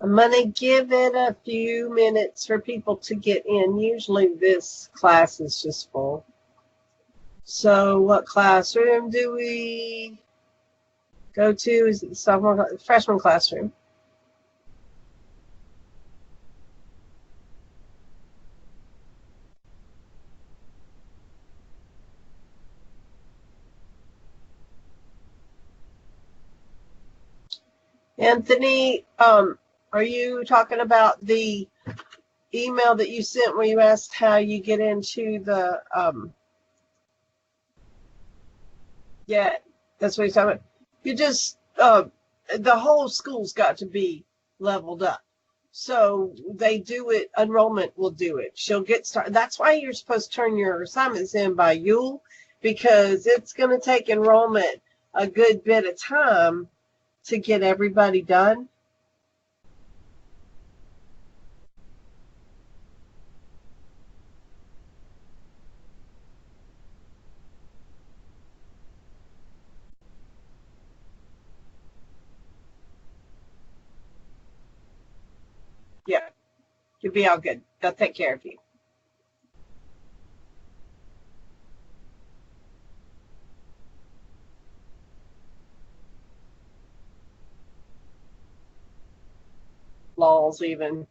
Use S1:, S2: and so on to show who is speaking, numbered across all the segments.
S1: I'm going to give it a few minutes for people to get in. Usually this class is just full. So what classroom do we go to? Is it the sophomore, freshman classroom? Anthony, are you talking about the email that you sent where you asked how you get into the, yeah, that's what you're talking about. You just, the whole school's got to be leveled up. So they do it, enrollment will do it. She'll get started. That's why you're supposed to turn your assignments in by Yule, because it's going to take enrollment a good bit of time to get everybody done. Yeah, you'll be all good. They'll take care of you. Laws even.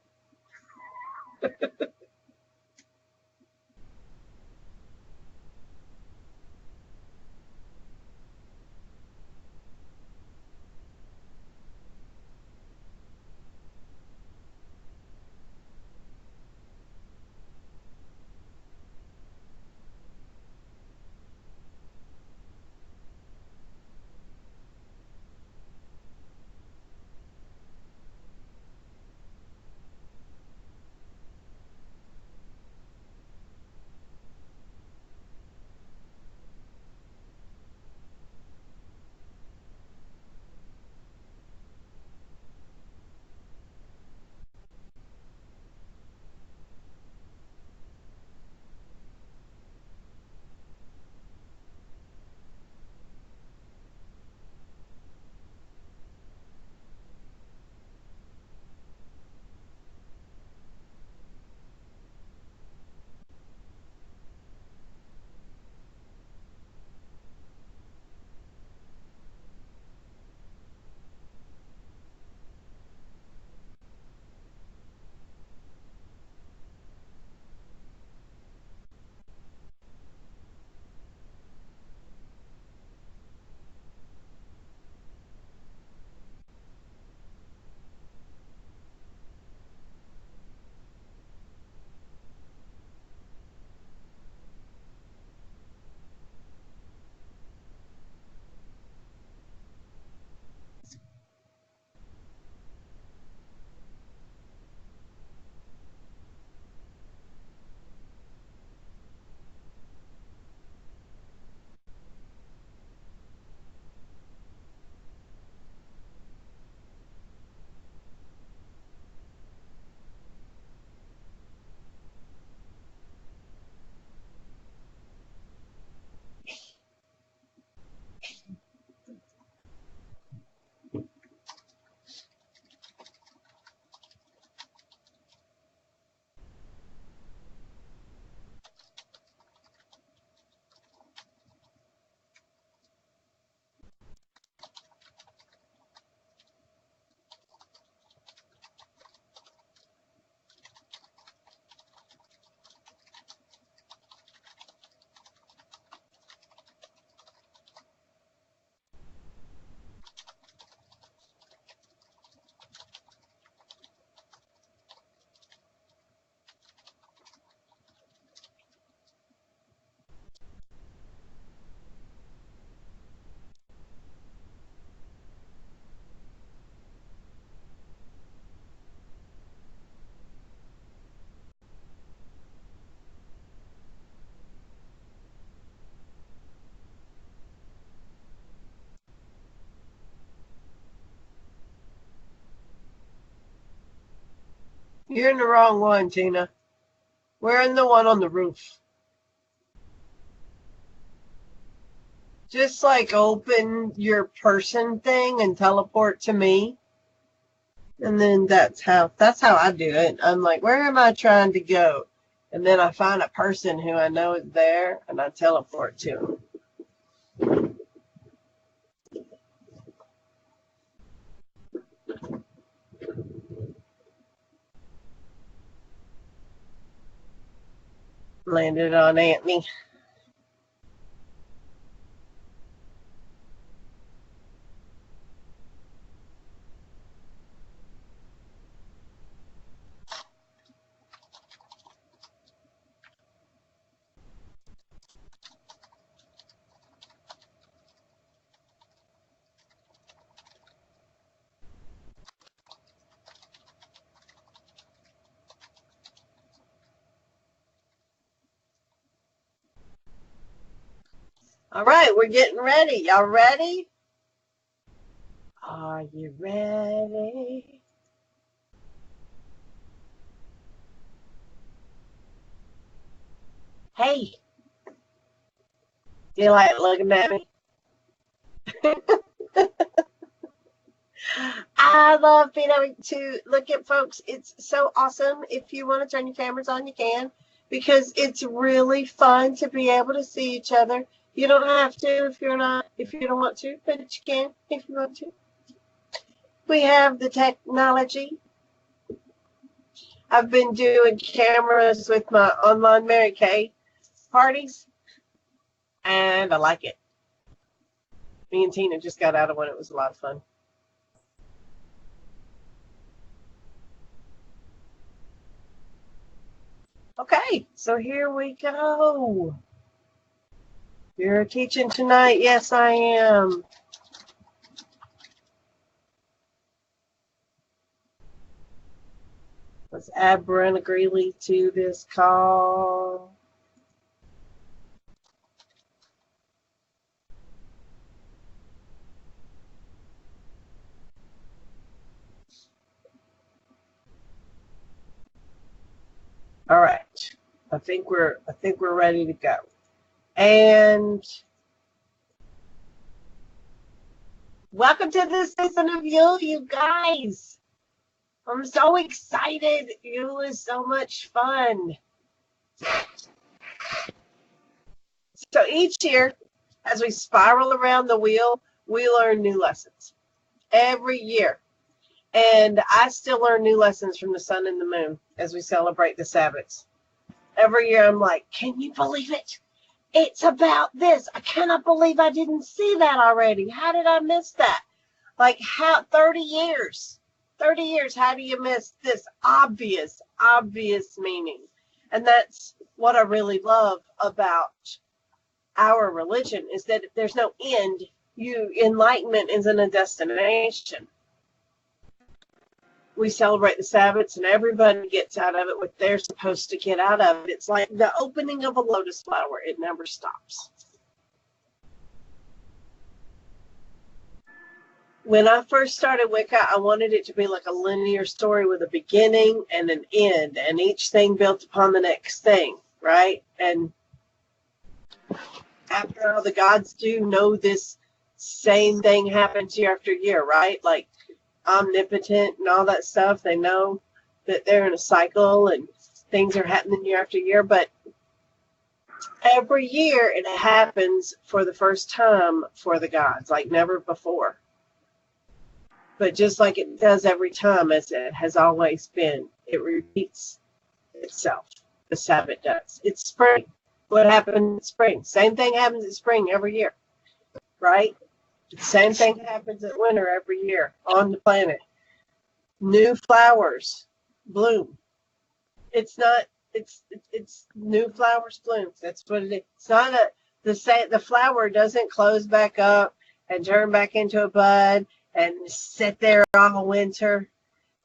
S1: You're in the wrong one, Tina. We're in the one on the roof. Just like open your person thing and teleport to me. And then that's how I do it. I'm like, where am I trying to go? And then I find a person who I know is there, and I teleport to them. Landed on Anthony. All right, we're getting ready. Y'all ready? Are you ready? Hey, do you like looking at me? I love being able to look at folks. It's so awesome. If you want to turn your cameras on, you can, because it's really fun to be able to see each other. You don't have to if you don't want to, but you can if you want to. We have the technology. I've been doing cameras with my online Mary Kay parties, and I like it. Me and Tina just got out of one. It was a lot of fun. Okay, so here we go. You're teaching tonight? Yes, I am. Let's add Brenna Greeley to this call. All right. I think we're ready to go. And welcome to this season of Yule, you guys. I'm so excited. Yule is so much fun. So each year, as we spiral around the wheel, we learn new lessons every year. And I still learn new lessons from the sun and the moon as we celebrate the Sabbaths. Every year I'm like, can you believe it? It's about this. I cannot believe I didn't see that already. How did I miss that? Like, how 30 years. 30 years, how do you miss this obvious meaning? And that's what I really love about our religion, is that there's no end. Enlightenment isn't a destination. We celebrate the Sabbaths, and everybody gets out of it what they're supposed to get out of it. It's like the opening of a lotus flower. It never stops. When I first started Wicca, I wanted it to be like a linear story with a beginning and an end, and each thing built upon the next thing, right? And after all, the gods do know this same thing happens year after year, right? Like omnipotent and all that stuff. They know that they're in a cycle and things are happening year after year, but every year it happens for the first time for the gods, like never before. But just like it does every time, as it has always been, it repeats itself. The Sabbath does. It's spring. What happened in spring? Same thing happens in spring every year, right? The same thing happens in winter every year on the planet. New flowers bloom. It's not. It's new flowers bloom. That's what it is. It's not the flower doesn't close back up and turn back into a bud and sit there all winter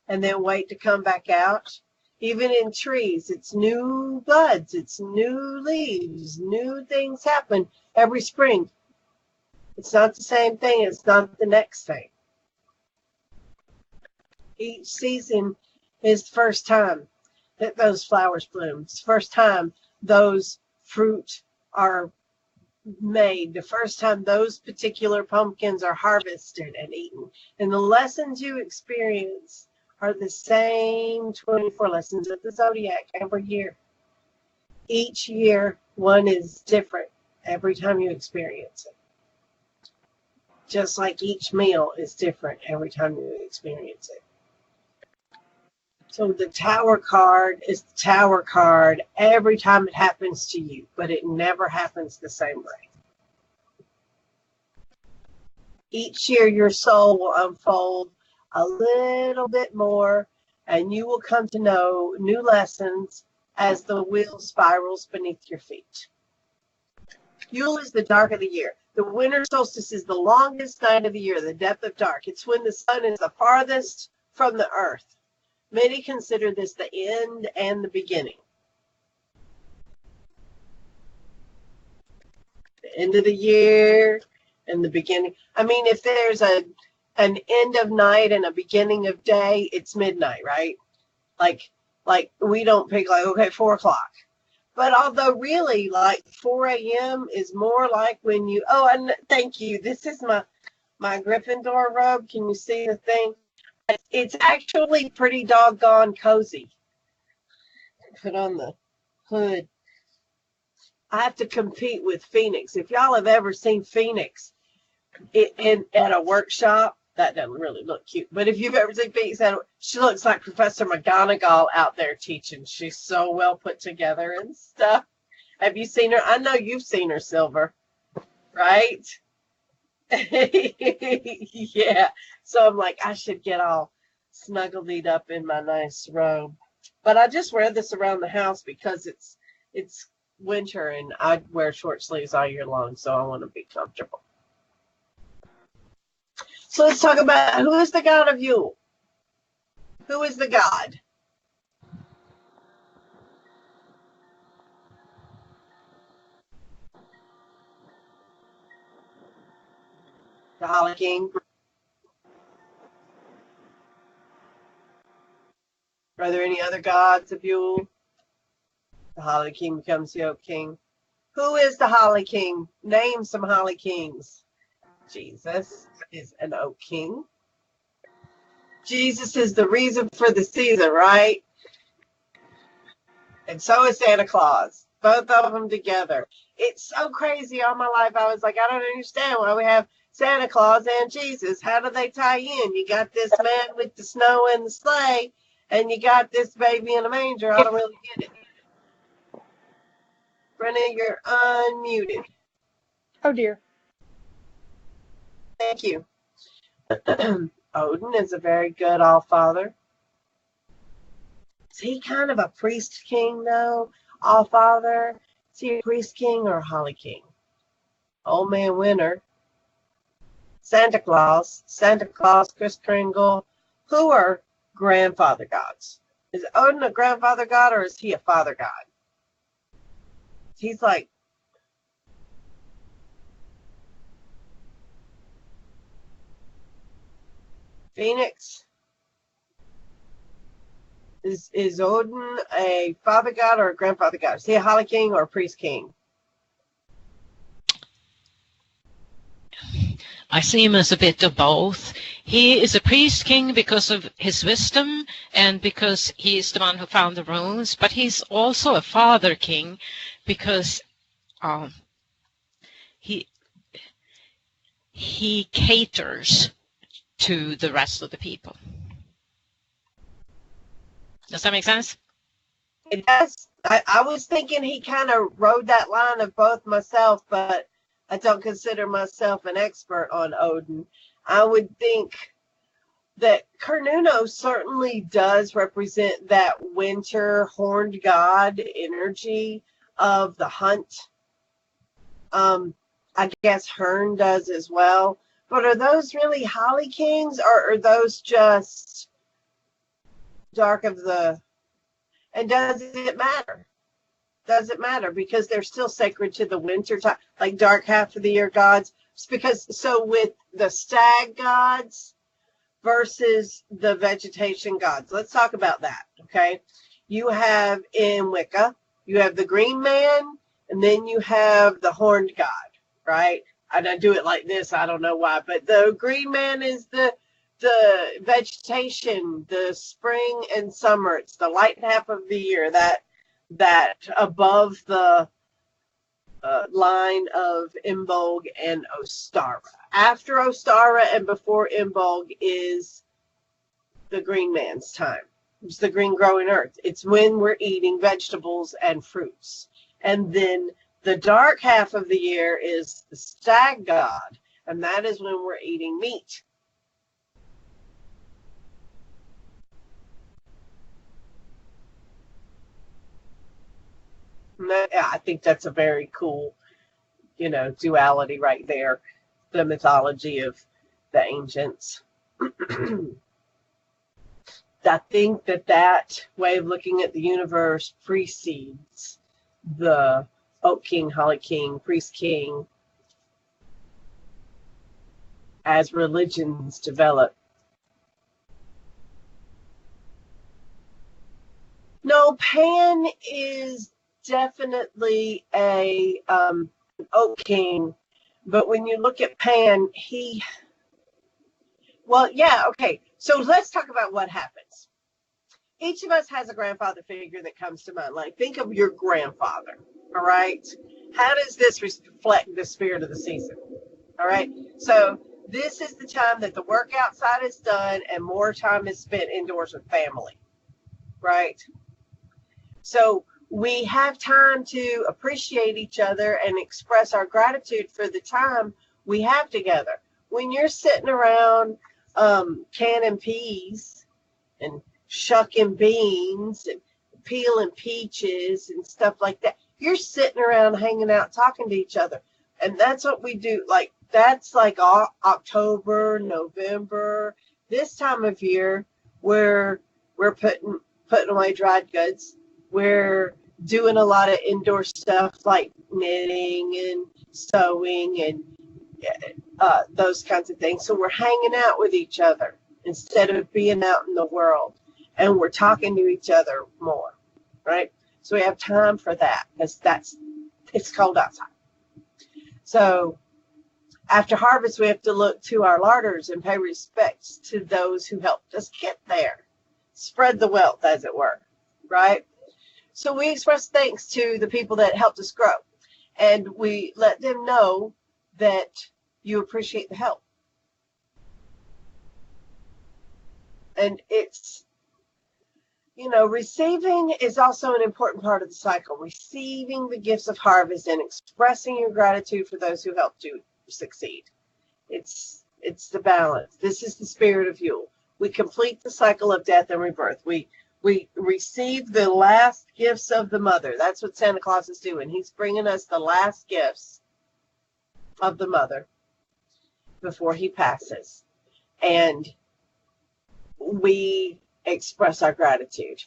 S1: and then wait to come back out. Even in trees, it's new buds, it's new leaves, new things happen every spring. It's not the same thing. It's not the next thing. Each season is the first time that those flowers bloom. It's the first time those fruit are made. The first time those particular pumpkins are harvested and eaten. And the lessons you experience are the same 24 lessons of the zodiac every year. Each year, one is different every time you experience it. Just like each meal is different every time you experience it. So the Tower card is the Tower card every time it happens to you, but it never happens the same way. Each year, your soul will unfold a little bit more, and you will come to know new lessons as the wheel spirals beneath your feet. Yule is the dark of the year. The winter solstice is the longest night of the year, the depth of dark. It's when the sun is the farthest from the earth. Many consider this the end and the beginning. The end of the year and the beginning. I mean, if there's an end of night and a beginning of day, it's midnight, right? Like we don't pick like, okay, 4 o'clock. But although really like 4 a.m. is more like when you, oh, and thank you. This is my Gryffindor robe. Can you see the thing? It's actually pretty doggone cozy. Put on the hood. I have to compete with Phoenix. If y'all have ever seen Phoenix at a workshop, that doesn't really look cute. But if you've ever seen Phoenix, she looks like Professor McGonagall out there teaching. She's so well put together and stuff. Have you seen her? I know you've seen her, Silver, right? Yeah. So I'm like, I should get all snuggled up in my nice robe. But I just wear this around the house because it's winter and I wear short sleeves all year long, so I want to be comfortable. So let's talk about who is the god of Yule. Who is the god? The Holly King. Are there any other gods of Yule? The Holly King becomes the Oak King. Who is the Holly King? Name some Holly Kings. Jesus is an Oak King. Jesus is the reason for the season, right? And so is Santa Claus. Both of them together. It's so crazy. All my life I was like, I don't understand why we have Santa Claus and Jesus. How do they tie in? You got this man with the snow and the sleigh, and you got this baby in a manger. I don't really get it. Brenna, you're unmuted.
S2: Oh dear.
S1: Thank you. Odin is a very good All-Father. Is he kind of a priest king, though? All-Father? Is he a priest king or a Holly King? Old Man Winter. Santa Claus, Kris Kringle. Who are grandfather gods? Is Odin a grandfather god or is he a father god? He's like, Phoenix. Is Odin a father god or a grandfather god? Is he a Holly King or a priest king?
S3: I see him as a bit of both. He is a priest king because of his wisdom and because he is the one who found the runes, but he's also a father king because he caters to the rest of the people. Does that make sense?
S1: It does. I was thinking he kind of rode that line of both myself, but I don't consider myself an expert on Odin. I would think that Carnuno certainly does represent that winter horned god energy of the hunt. I guess Hearn does as well. But are those really Holly Kings or are those just dark of the... And does it matter? Does it matter? Because they're still sacred to the winter time, like dark half of the year gods. It's because, so with the stag gods versus the vegetation gods, let's talk about that, okay? You have in Wicca, you have the green man, and then you have the horned god, right? And I do it like this, I don't know why, but the green man is the the vegetation, the spring and summer. It's the light half of the year, that above the line of Imbolg and Ostara. After Ostara and before Imbolg is the green man's time. It's the green growing earth. It's when we're eating vegetables and fruits. And then the dark half of the year is the stag god, and that is when we're eating meat. I think that's a very cool, duality right there. The mythology of the ancients. I think that way of looking at the universe precedes the Oak King, Holly King, Priest King as religions develop. No, Pan is definitely a Oak King, but when you look at Pan, okay. So let's talk about what happens. Each of us has a grandfather figure that comes to mind. Like, think of your grandfather, all right? How does this reflect the spirit of the season? All right? So this is the time that the work outside is done and more time is spent indoors with family, right? So we have time to appreciate each other and express our gratitude for the time we have together. When you're sitting around canning peas and shucking beans and peeling peaches and stuff like that, you're sitting around hanging out talking to each other. And that's what we do. Like, that's like October, November, this time of year where we're putting away dried goods. We're doing a lot of indoor stuff like knitting and sewing and those kinds of things. So we're hanging out with each other instead of being out in the world, and we're talking to each other more, right? So we have time for that because it's cold outside. So after harvest, we have to look to our larders and pay respects to those who helped us get there. Spread the wealth, as it were, right? So we express thanks to the people that helped us grow, and we let them know that you appreciate the help. And it's, receiving is also an important part of the cycle. Receiving the gifts of harvest and expressing your gratitude for those who helped you succeed. It's the balance. This is the spirit of Yule. We complete the cycle of death and rebirth. We receive the last gifts of the mother. That's what Santa Claus is doing. He's bringing us the last gifts of the mother before he passes. And we express our gratitude.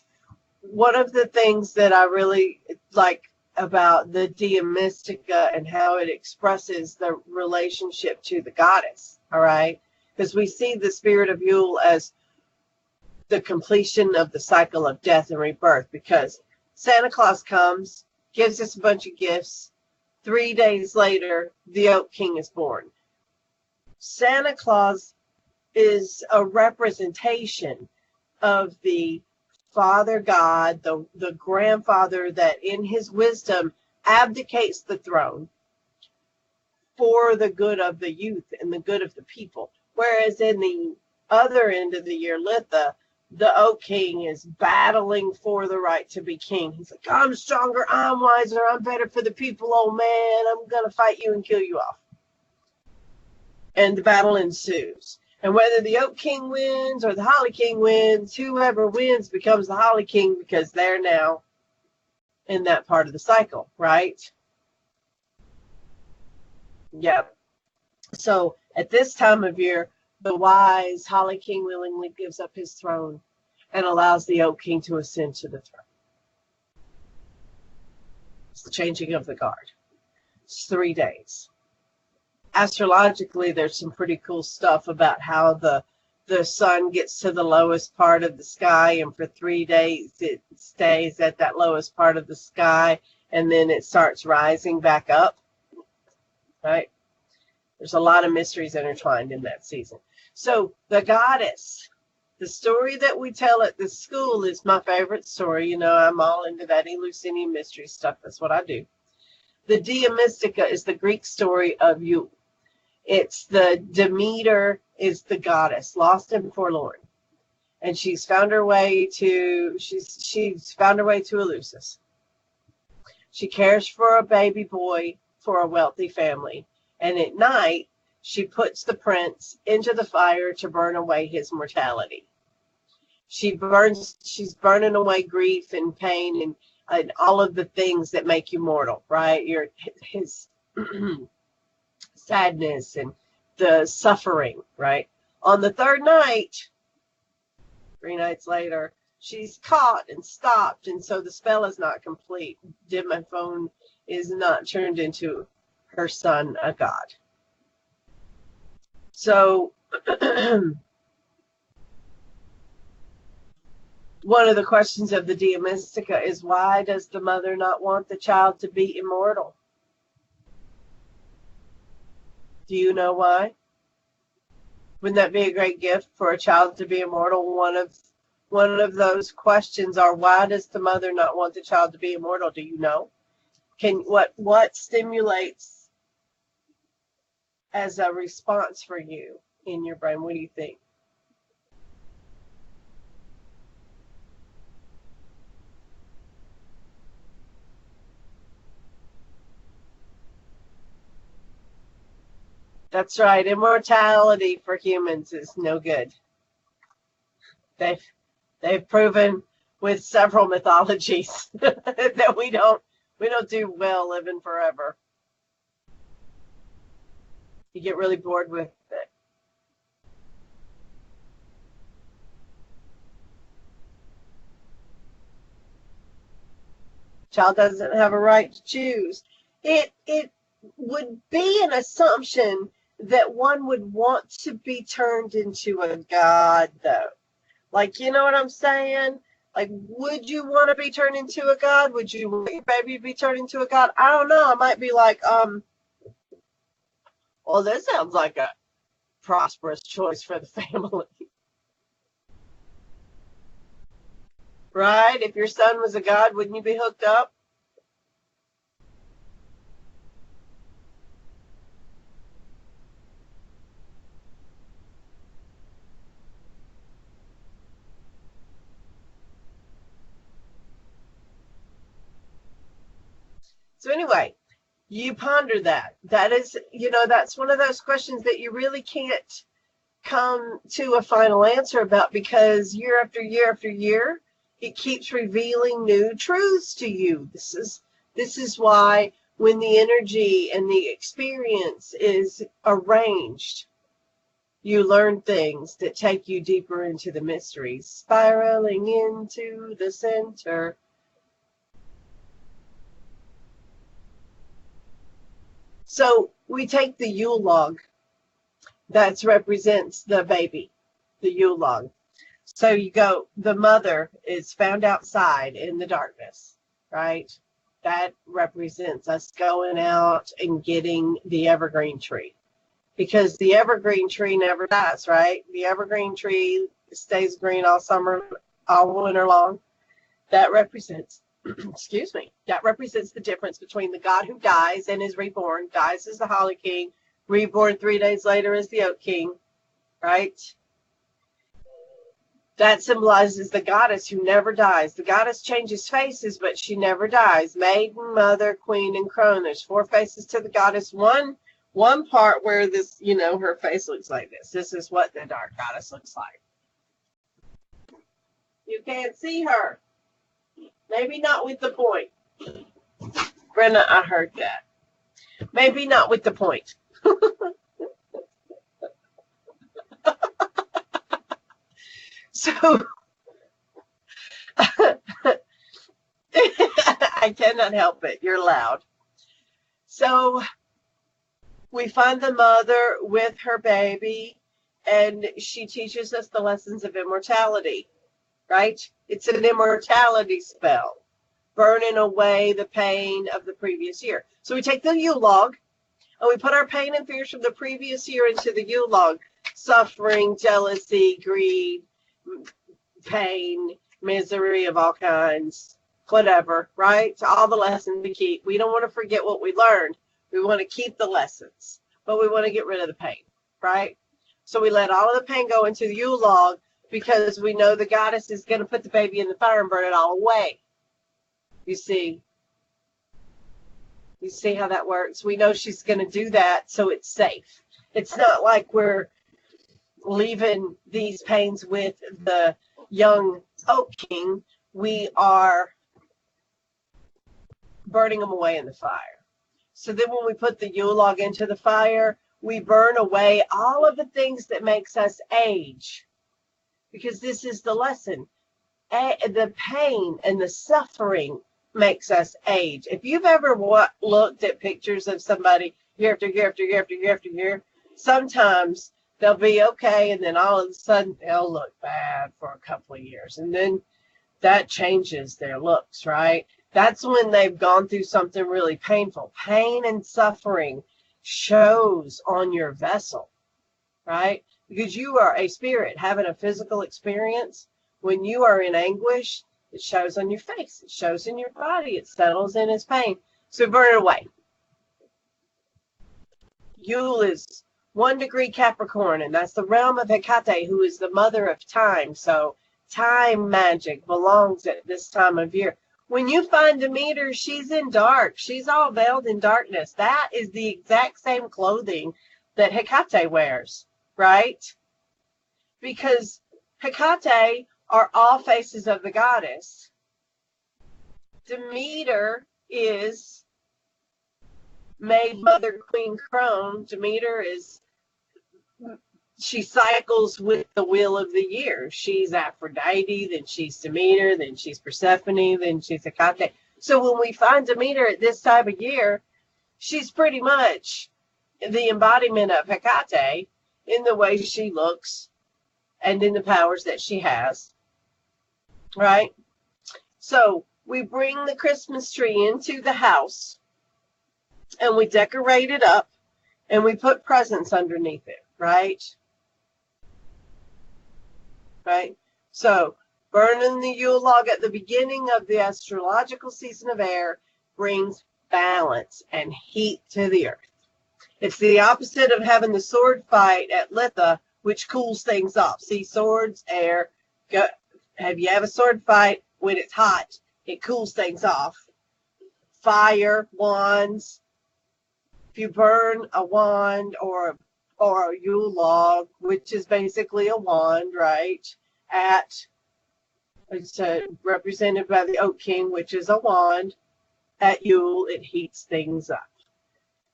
S1: One of the things that I really like about the Dia Mystica and how it expresses the relationship to the goddess, all right? Because we see the spirit of Yule as the completion of the cycle of death and rebirth, because Santa Claus comes, gives us a bunch of gifts. 3 days later, the Oak King is born. Santa Claus is a representation of the Father God, the grandfather that in his wisdom abdicates the throne for the good of the youth and the good of the people. Whereas in the other end of the year, Litha, the Oak King is battling for the right to be king. He's like, I'm stronger, I'm wiser, I'm better for the people, old man. I'm going to fight you and kill you off. And the battle ensues. And whether the Oak King wins or the Holly King wins, whoever wins becomes the Holly King because they're now in that part of the cycle, right? Yep. So at this time of year, the wise Holly King willingly gives up his throne and allows the Oak King to ascend to the throne. It's the changing of the guard. It's 3 days. Astrologically, there's some pretty cool stuff about how the sun gets to the lowest part of the sky, and for 3 days it stays at that lowest part of the sky, and then it starts rising back up, right? There's a lot of mysteries intertwined in that season. So the goddess, the story that we tell at the school is my favorite story. You know, I'm all into that Eleusinian mystery stuff. That's what I do. The Dia Mystica is the Greek story of Yule. It's the Demeter is the goddess, lost and forlorn. And she's found her way to Eleusis. She cares for a baby boy for a wealthy family. And at night, she puts the prince into the fire to burn away his mortality. She's burning away grief and pain and all of the things that make you mortal, right? His sadness and the suffering, right? On the third night, 3 nights later, she's caught and stopped, and so the spell is not complete. Demeter is not turned into her son, a god. So, one of the questions of the Dia Mystica is, why does the mother not want the child to be immortal? Do you know why? Wouldn't that be a great gift for a child to be immortal? One of those questions are, why does the mother not want the child to be immortal? Do you know? What stimulates as a response for you in your brain? What do you think? That's right. Immortality for humans is no good. They've proven with several mythologies that we don't do well living forever. You get really bored with it. Child doesn't have a right to choose. It would be an assumption that one would want to be turned into a god, though. Like, you know what I'm saying? Like, would you want to be turned into a god? Would you want your baby to be turned into a god? I don't know. I might be like, well, this sounds like a prosperous choice for the family. Right? If your son was a god, wouldn't you be hooked up? So anyway, you ponder that. That is, that's one of those questions that you really can't come to a final answer about, because year after year after year, it keeps revealing new truths to you. This is why when the energy and the experience is arranged, you learn things that take you deeper into the mysteries, spiraling into the center. So we take the Yule log that represents the baby, the Yule log. So you go, the mother is found outside in the darkness, right? That represents us going out and getting the evergreen tree, because the evergreen tree never dies, right? The evergreen tree stays green all summer, all winter long. That represents excuse me, that represents the difference between the God who dies and is reborn, dies as the Holly King, reborn 3 days later as the Oak King, right? That symbolizes the goddess who never dies. The goddess changes faces, but she never dies. Maiden, mother, queen, and crone. There's 4 faces to the goddess. One part where this, her face looks like this. This is what the dark goddess looks like. You can't see her. Maybe not with the point. Brenna, I heard that. Maybe not with the point. So, I cannot help it. You're loud. So, we find the mother with her baby, and she teaches us the lessons of immortality, right? It's an immortality spell, burning away the pain of the previous year. So we take the Yule log, And we put our pain and fears from the previous year into the Yule log. Suffering, jealousy, greed, pain, misery of all kinds, whatever, right? So all the lessons we keep. We don't want to forget what we learned. We want to keep the lessons, but we want to get rid of the pain, right? So we let all of the pain go into the Yule log because we know the goddess is going to put the baby in the fire and burn it all away. You see how that works? We know she's going to do that, so it's safe. It's not like we're leaving these pains with the young Oak King. We are burning them away in the fire. So then when we put the Yule log into the fire, we burn away all of the things that makes us age. Because this is the lesson. The pain and the suffering makes us age. If you've ever looked at pictures of somebody year after year after year after year after year, sometimes they'll be okay, and then all of a sudden they'll look bad for a couple of years. And then that changes their looks, right? That's when they've gone through something really painful. Pain and suffering shows on your vessel, right? Because you are a spirit having a physical experience. When you are in anguish, it shows on your face. It shows in your body. It settles in as pain. So burn it away. Yule is 1 degree Capricorn, and that's the realm of Hecate, who is the mother of time. So time magic belongs at this time of year. When you find Demeter, she's in dark. She's all veiled in darkness. That is the exact same clothing that Hecate wears, right? Because Hecate are all faces of the goddess. Demeter is made Mother Queen Crone. Demeter is, she cycles with the wheel of the year. She's Aphrodite, then she's Demeter, then she's Persephone, then she's Hecate. So when we find Demeter at this time of year, she's pretty much the embodiment of Hecate in the way she looks and in the powers that she has, right? So we bring the Christmas tree into the house and we decorate it up and we put presents underneath it, right? Right? So burning the Yule log at the beginning of the astrological season of air brings balance and heat to the earth. It's the opposite of having the sword fight at Litha, which cools things off. See, swords, air. Have you have a sword fight when it's hot? It cools things off. Fire, wands. If you burn a wand or a Yule log, which is basically a wand, right? It's represented by the Oak King, which is a wand. At Yule, it heats things up.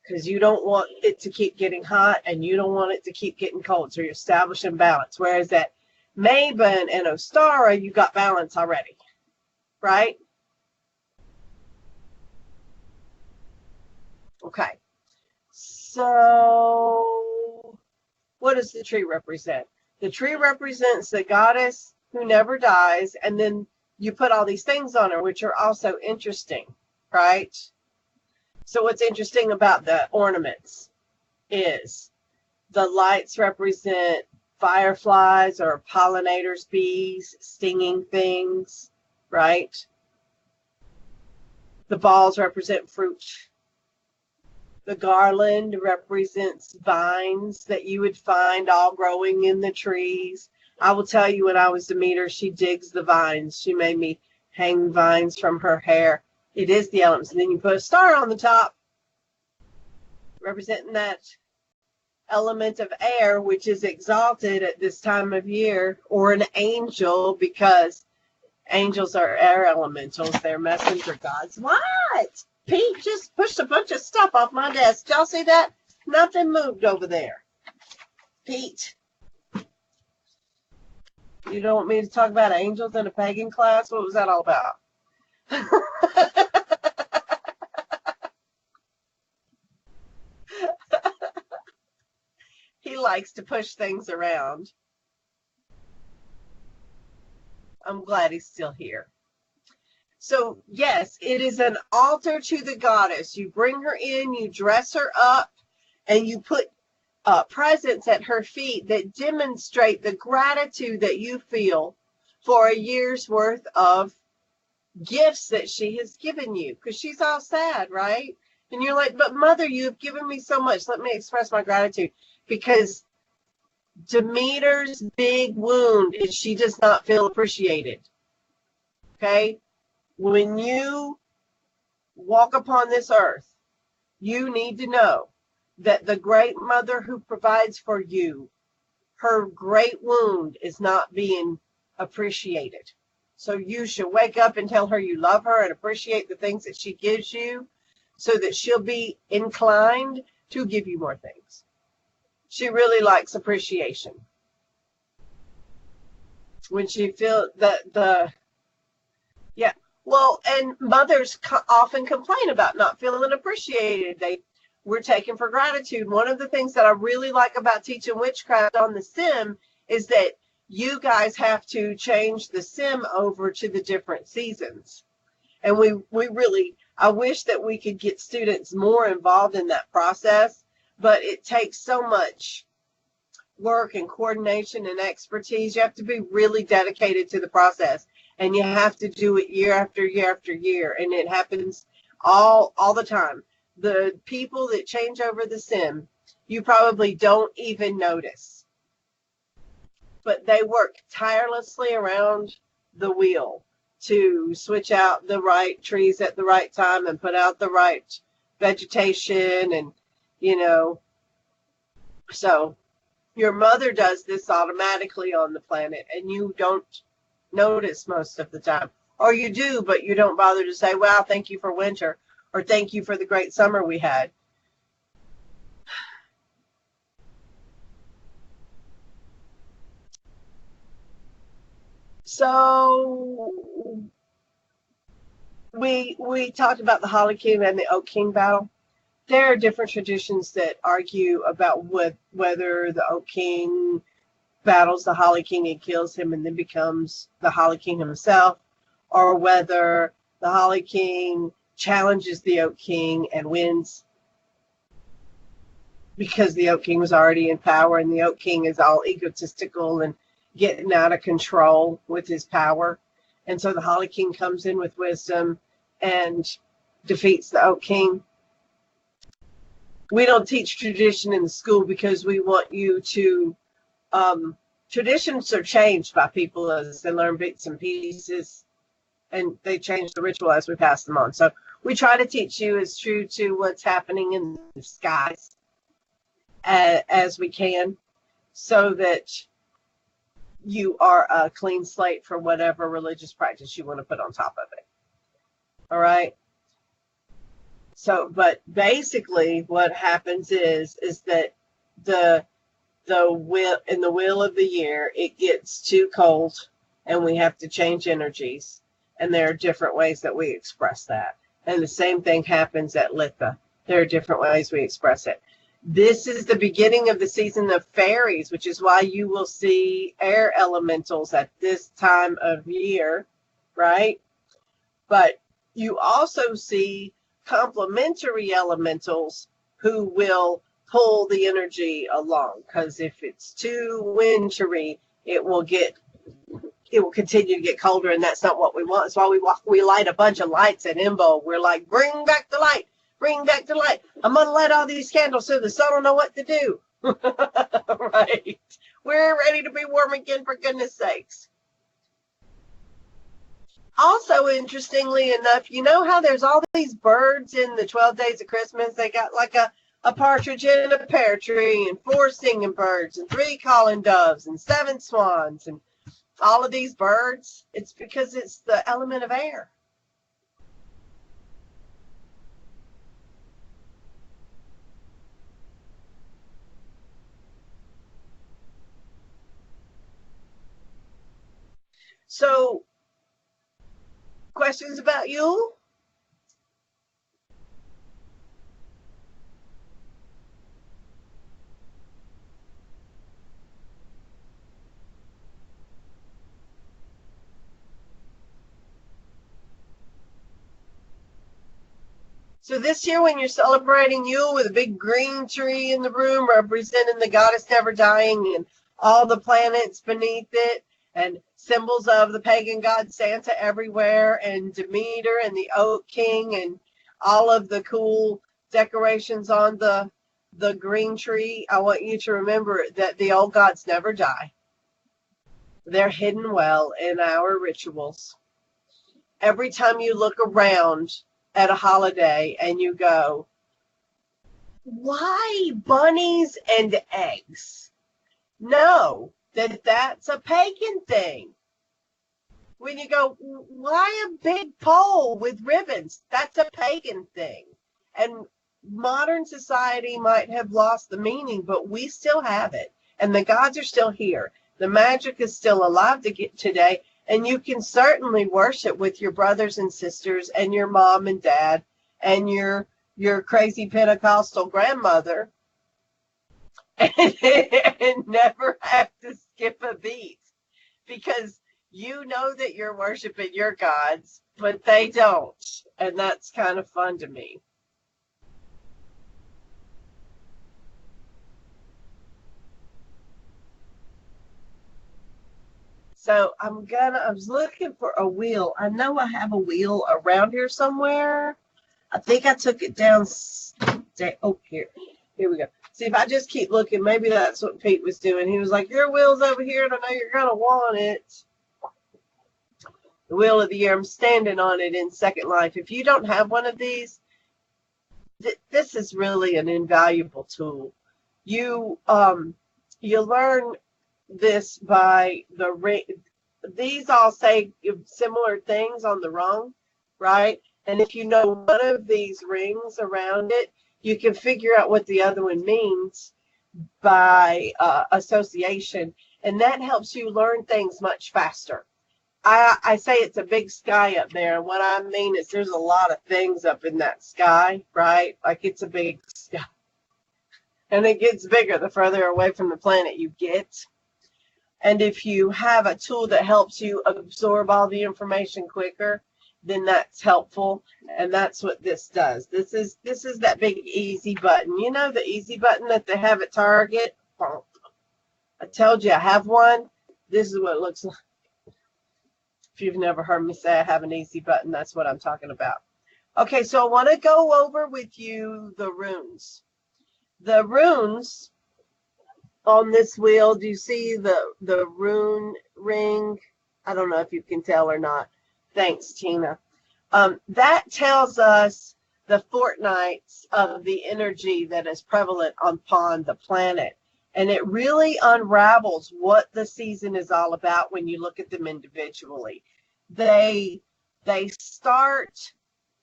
S1: Because you don't want it to keep getting hot and you don't want it to keep getting cold. So you're establishing balance. Whereas at Mabon and Ostara, you got balance already. Right? Okay. So what does the tree represent? The tree represents the goddess who never dies. And then you put all these things on her, which are also interesting. Right? So what's interesting about the ornaments is the lights represent fireflies or pollinators, bees, stinging things, right? The balls represent fruit. The garland represents vines that you would find all growing in the trees. I will tell you, when I was Demeter, she digs the vines. She made me hang vines from her hair. It is the elements. And then you put a star on the top, representing that element of air, which is exalted at this time of year, or an angel, because angels are air elementals. They're messenger gods. What? Pete just pushed a bunch of stuff off my desk. Y'all see that? Nothing moved over there. Pete. You don't want me to talk about angels in a pagan class? What was that all about? He likes to push things around. I'm glad he's still here. So, yes, it is an altar to the goddess. You bring her in, you dress her up, and you put presents at her feet that demonstrate the gratitude that you feel for a year's worth of gifts that she has given you, because she's all sad, right? And you're like, but mother, you have given me so much. Let me express my gratitude. Because Demeter's big wound is she does not feel appreciated. Okay? When you walk upon this earth, you need to know that the great mother who provides for you, her great wound is not being appreciated. So you should wake up and tell her you love her and appreciate the things that she gives you, so that she'll be inclined to give you more things. She really likes appreciation. When she feels yeah. Well, and mothers often complain about not feeling appreciated. We're taken for gratitude. One of the things that I really like about teaching witchcraft on the sim is that you guys have to change the sim over to the different seasons. And we really, I wish that we could get students more involved in that process, but it takes so much work and coordination and expertise. You have to be really dedicated to the process, and you have to do it year after year after year. And it happens all the time. The people that change over the sim, you probably don't even notice, but they work tirelessly around the wheel to switch out the right trees at the right time and put out the right vegetation. And, so your mother does this automatically on the planet, and you don't notice most of the time. Or you do, but you don't bother to say, wow, thank you for winter, or thank you for the great summer we had. So we talked about the Holly King and the Oak King battle. There are different traditions that argue about whether the Oak King battles the Holly King and kills him and then becomes the Holly King himself, or whether the Holly King challenges the Oak King and wins because the Oak King was already in power, and the Oak King is all egotistical and getting out of control with his power. And so the Holly King comes in with wisdom and defeats the Oak King. We don't teach tradition in the school because we want you to, traditions are changed by people as they learn bits and pieces, and they change the ritual as we pass them on. So we try to teach you as true to what's happening in the skies as we can, so that you are a clean slate for whatever religious practice you want to put on top of it. All right. So, but basically what happens is that the wheel of the year, it gets too cold and we have to change energies. And there are different ways that we express that. And the same thing happens at Litha. There are different ways we express it. This is the beginning of the season of fairies, which is why you will see air elementals at this time of year, right? But you also see complementary elementals who will pull the energy along, because if it's too wintry, it will continue to get colder, and that's not what we want. That's why we light a bunch of lights at Imbo. We're like, bring back the light. Bring back the light. I'm going to light all these candles so the sun will know what to do. Right. We're ready to be warm again, for goodness sakes. Also, interestingly enough, you know how there's all these birds in the 12 days of Christmas? They got like a partridge in a pear tree, and 4 singing birds, and 3 calling doves, and 7 swans, and all of these birds. It's because it's the element of air. So, questions about Yule? So this year when you're celebrating Yule with a big green tree in the room representing the goddess never dying and all the planets beneath it and symbols of the pagan god Santa everywhere and Demeter and the Oak King and all of the cool decorations on the green tree, I want you to remember that the old gods never die. They're hidden well in our rituals. Every time you look around at a holiday and you go, why bunnies and eggs? Know that that's a pagan thing. When you go, why a big pole with ribbons? That's a pagan thing. And modern society might have lost the meaning, but we still have it. And the gods are still here. The magic is still alive to get today. And you can certainly worship with your brothers and sisters and your mom and dad and your crazy Pentecostal grandmother and never have to skip a beat, because you know that you're worshiping your gods, but they don't. And that's kind of fun to me. So I was looking for a wheel. I know I have a wheel around here somewhere. I think I took it down. Oh, here we go. See, if I just keep looking, maybe that's what Pete was doing. He was like, your wheel's over here, and I know you're going to want it. The wheel of the year. I'm standing on it in Second Life. If you don't have one of these, this is really an invaluable tool. You learn this by the ring. These all say similar things on the rung, right? And if you know one of these rings around it, you can figure out what the other one means by association, and that helps you learn things much faster. I say it's a big sky up there, and what I mean is there's a lot of things up in that sky, right? Like it's a big sky. And it gets bigger the further away from the planet you get. And if you have a tool that helps you absorb all the information quicker, then that's helpful. And that's what this does. This is that big easy button. You know, the easy button that they have at Target? I told you I have one. This is what it looks like. If you've never heard me say I have an easy button, that's what I'm talking about. Okay, so I want to go over with you the runes. The runes on this wheel, do you see the rune ring? I don't know if you can tell or not. Thanks, Tina. That tells us the fortnights of the energy that is prevalent upon the planet. And it really unravels what the season is all about when you look at them individually. They start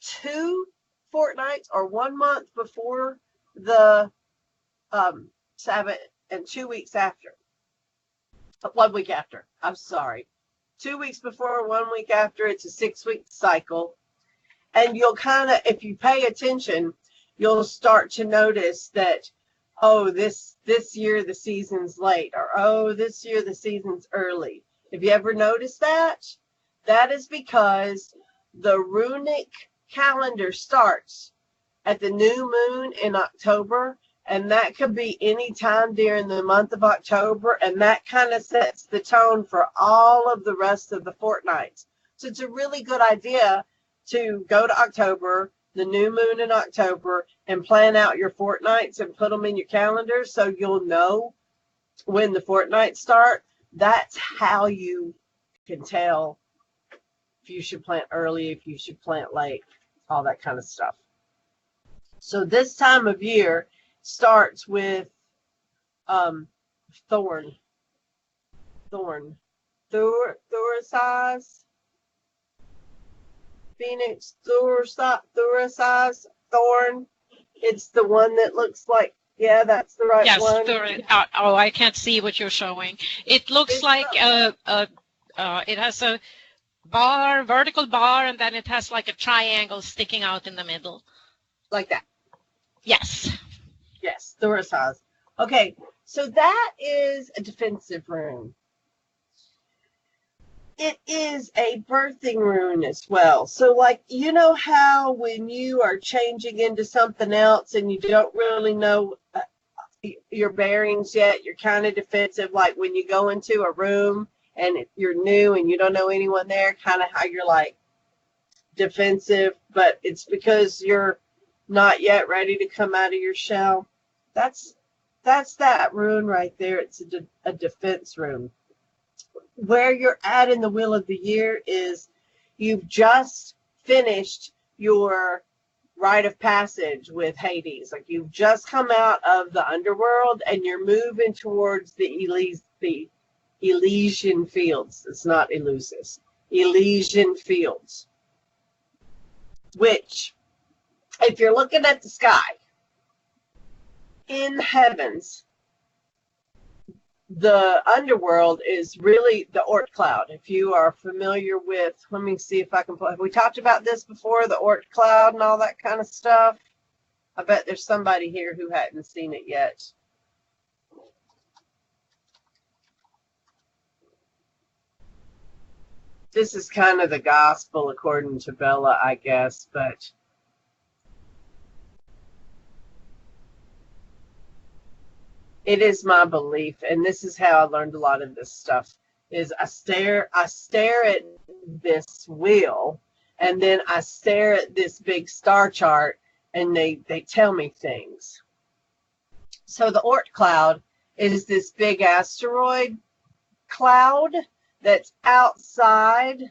S1: 2 fortnights or 1 month before the Sabbath and 2 weeks after. 1 week after. I'm sorry. 2 weeks before, 1 week after. It's a 6-week cycle. And you'll kind of, if you pay attention, you'll start to notice that, oh, this year the season's late, or oh, this year the season's early. Have you ever noticed that? That is because the runic calendar starts at the new moon in October, and that could be any time during the month of October, and that kind of sets the tone for all of the rest of the fortnights. So it's a really good idea to go to October, the new moon in October, and plan out your fortnights and put them in your calendar so you'll know when the fortnights start. That's how you can tell if you should plant early, if you should plant late, all that kind of stuff. So this time of year starts with Thorn. Thoracise. Phoenix, Thoracise, Thorn. It's the one that looks like, yeah, that's the right one.
S3: Yes, oh, I can't see what you're showing. It looks like it has a bar, vertical bar, and then it has like a triangle sticking out in the middle.
S1: Like that.
S3: Yes.
S1: Yes, Thoracise. Okay, so that is a defensive rune. it is a birthing rune as well. So, like, you know how when you are changing into something else and you don't really know your bearings yet, you're kind of defensive. Like when you go into a room and you're new and you don't know anyone there, kind of how you're like defensive, but it's because you're not yet ready to come out of your shell. That's that rune right there. It's a defense rune. Where you're at in the wheel of the year is you've just finished your rite of passage with Hades. Like you've just come out of the underworld and you're moving towards the Elysian fields. It's not Eleusis. Elysian fields. Which, if you're looking at the sky, in heavens, the underworld is really the Oort Cloud. If you are familiar with, let me see if I can pull. Have we talked about this before, the Oort Cloud and all that kind of stuff? I bet there's somebody here who hadn't seen it yet. This is kind of the gospel according to Bella, I guess, but it is my belief, and this is how I learned a lot of this stuff, is I stare at this wheel, and then I stare at this big star chart, and they tell me things. So the Oort Cloud is this big asteroid cloud that's outside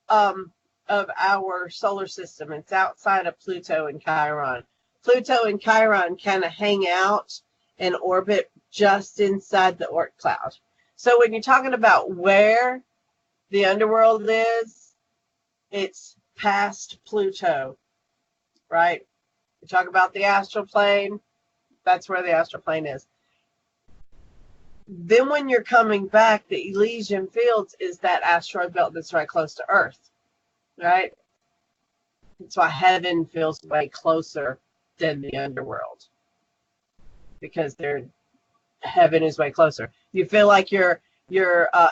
S1: of our solar system. It's outside of Pluto and Chiron. Pluto and Chiron kind of hang out and orbit just inside the Oort Cloud. So when you're talking about where the underworld is, it's past Pluto, right? You talk about the astral plane, that's where the astral plane is. Then when you're coming back, the Elysian Fields is that asteroid belt that's right close to Earth, right? That's why heaven feels way closer than the underworld, because heaven is way closer. You feel like your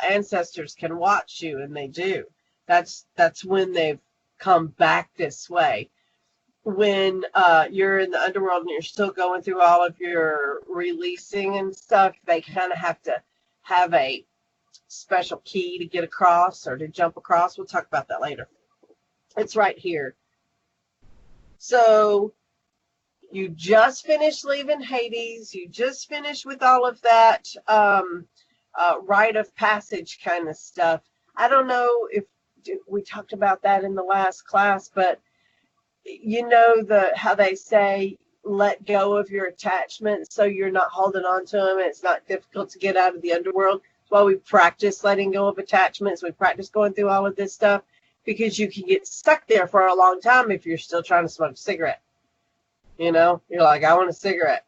S1: ancestors can watch you, and they do. That's when they've come back this way. When you're in the underworld and you're still going through all of your releasing and stuff, they kind of have to have a special key to get across or to jump across. We'll talk about that later. It's right here. So you just finished leaving Hades. You just finished with all of that rite of passage kind of stuff. I don't know if we talked about that in the last class, but you know how they say let go of your attachments so you're not holding on to them and it's not difficult to get out of the underworld. That's why we practice letting go of attachments. We practice going through all of this stuff, because you can get stuck there for a long time if you're still trying to smoke a cigarette. You know, you're like, I want a cigarette,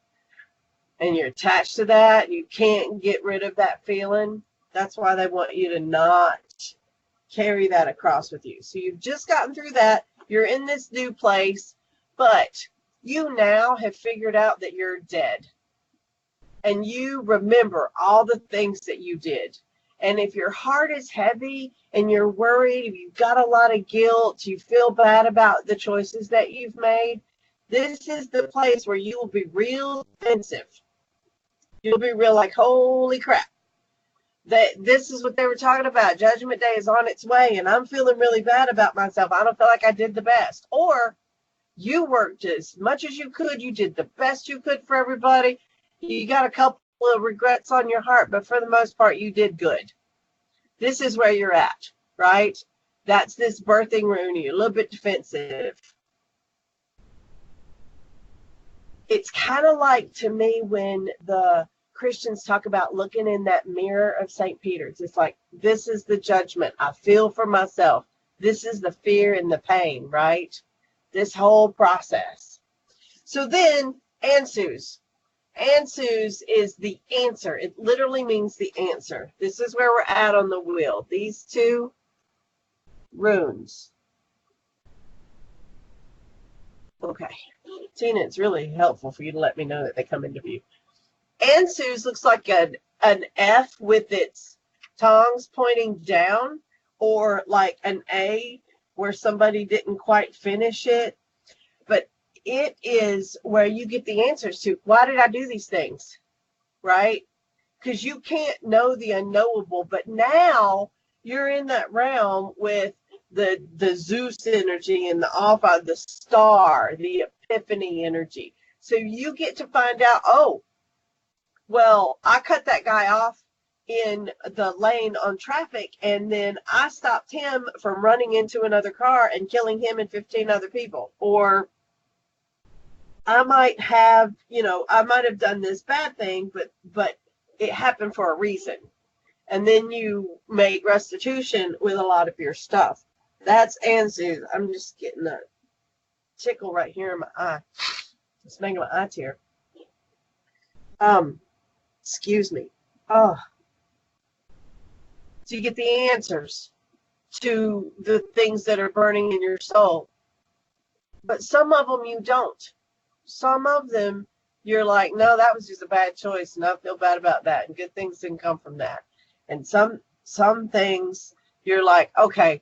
S1: and you're attached to that. You can't get rid of that feeling. That's why they want you to not carry that across with you. So you've just gotten through that. You're in this new place, but you now have figured out that you're dead. And you remember all the things that you did. And if your heart is heavy and you're worried, if you've got a lot of guilt, you feel bad about the choices that you've made, this is the place where you will be real defensive. You'll be real like, holy crap. This is what they were talking about. Judgment Day is on its way, and I'm feeling really bad about myself. I don't feel like I did the best. Or you worked as much as you could. You did the best you could for everybody. You got a couple of regrets on your heart, but for the most part, you did good. This is where you're at, right? That's this birthing rune. You're a little bit defensive. It's kind of like, to me, when the Christians talk about looking in that mirror of St. Peter's. It's like, this is the judgment I feel for myself. This is the fear and the pain, right? This whole process. So then, Ansuz. Ansuz is the answer. It literally means the answer. This is where we're at on the wheel. These two runes. Okay. Tina, it's really helpful for you to let me know that they come into view. Ansuz looks like an F with its tongs pointing down, or like an A where somebody didn't quite finish it. But it is where you get the answers to, why did I do these things? Right? Because you can't know the unknowable, but now you're in that realm with the Zeus energy and the Alpha, the star, the Epiphany energy. So you get to find out, oh, well, I cut that guy off in the lane on traffic, and then I stopped him from running into another car and killing him and 15 other people. Or I might have, I might have done this bad thing, but it happened for a reason. And then you make restitution with a lot of your stuff. That's Anzu. I'm just getting a tickle right here in my eye. It's making my eye tear. Excuse me. Oh. So you get the answers to the things that are burning in your soul. But some of them you don't. Some of them you're like, no, that was just a bad choice, and I feel bad about that, and good things didn't come from that. And some things you're like, okay,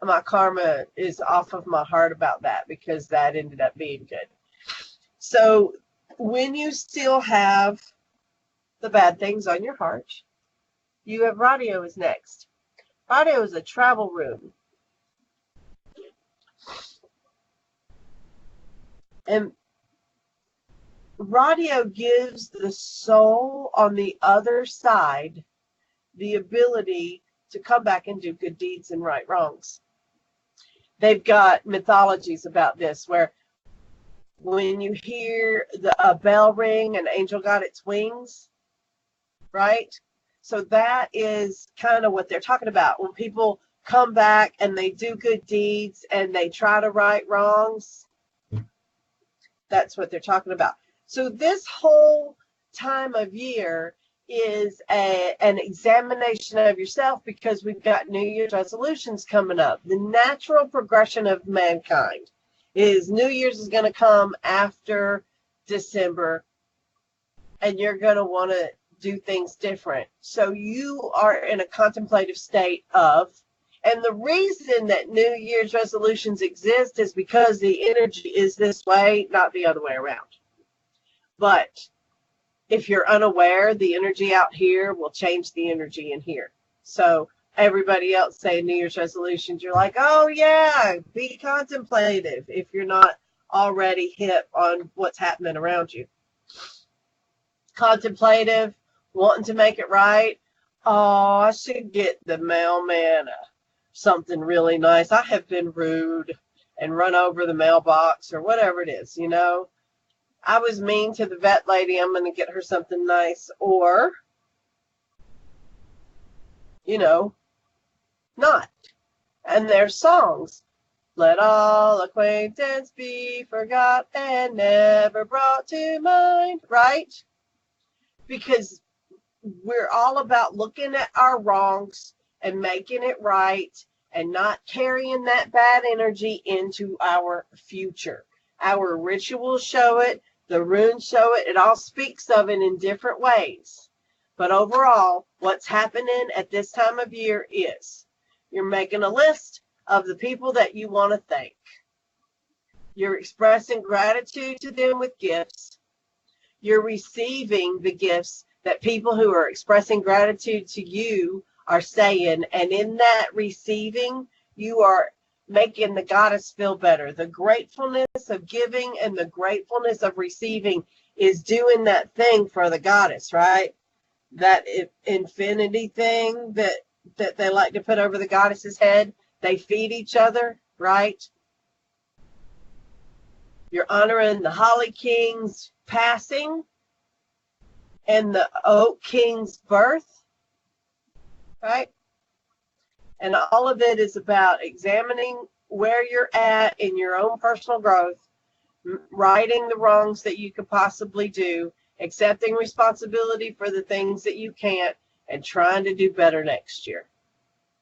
S1: my karma is off of my heart about that because that ended up being good. So when you still have the bad things on your heart, you have radio is next. Radio is a travel room. And radio gives the soul on the other side the ability to come back and do good deeds and right wrongs. They've got mythologies about this where when you hear a bell ring, an angel got its wings, right? So that is kind of what they're talking about. When people come back and they do good deeds and they try to right wrongs, that's what they're talking about. So this whole time of year is an examination of yourself because we've got New Year's resolutions coming up. The natural progression of mankind is New Year's is going to come after December, and you're going to want to do things different. So you are in a contemplative state of, and the reason that New Year's resolutions exist is because the energy is this way, not the other way around. But if you're unaware, the energy out here will change the energy in here. So everybody else saying New Year's resolutions, you're like, oh yeah, be contemplative if you're not already hip on what's happening around you. Contemplative, wanting to make it right. Oh, I should get the mailman something really nice. I have been rude and run over the mailbox or whatever it is, I was mean to the vet lady. I'm going to get her something nice. Or, not. And there's songs. Let all acquaintance be forgot and never brought to mind. Right? Because we're all about looking at our wrongs and making it right and not carrying that bad energy into our future. Our rituals show it. The runes show it. It all speaks of it in different ways. But overall, what's happening at this time of year is you're making a list of the people that you want to thank. You're expressing gratitude to them with gifts. You're receiving the gifts that people who are expressing gratitude to you are saying. And in that receiving, you are making the goddess feel better. The gratefulness of giving and the gratefulness of receiving is doing that thing for the goddess, right? That infinity thing that they like to put over the goddess's head. They feed each other, right? You're honoring the Holly King's passing and the Oak King's birth, right? And all of it is about examining where you're at in your own personal growth, righting the wrongs that you could possibly do, accepting responsibility for the things that you can't, and trying to do better next year.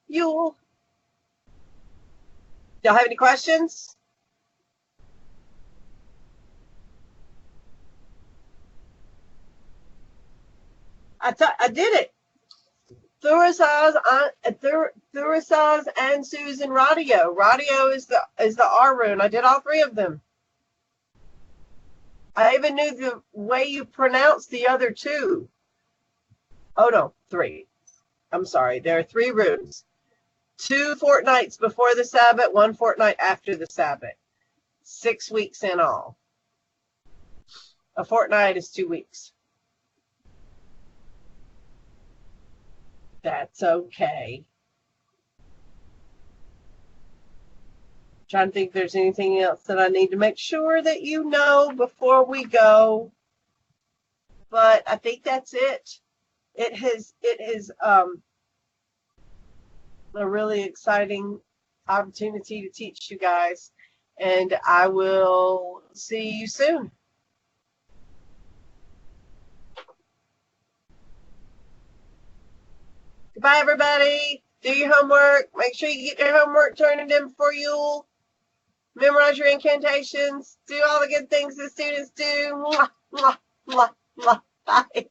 S1: Yule. Y'all have any questions? I did it. Thurisaz and Susan Radio. Radio is the R rune. I did all three of them. I even knew the way you pronounce the other two. Oh no, three. I'm sorry. There are 3 runes. 2 fortnights before the Sabbath, 1 fortnight after the Sabbath. 6 weeks in all. A fortnight is 2 weeks. That's okay. Trying to think if there's anything else that I need to make sure that you know before we go. But I think that's it. It is a really exciting opportunity to teach you guys. And I will see you soon. Goodbye, everybody. Do your homework. Make sure you get your homework turned in before Yule. Memorize your incantations. Do all the good things the students do. Mwah, mwah, mwah, mwah. Bye.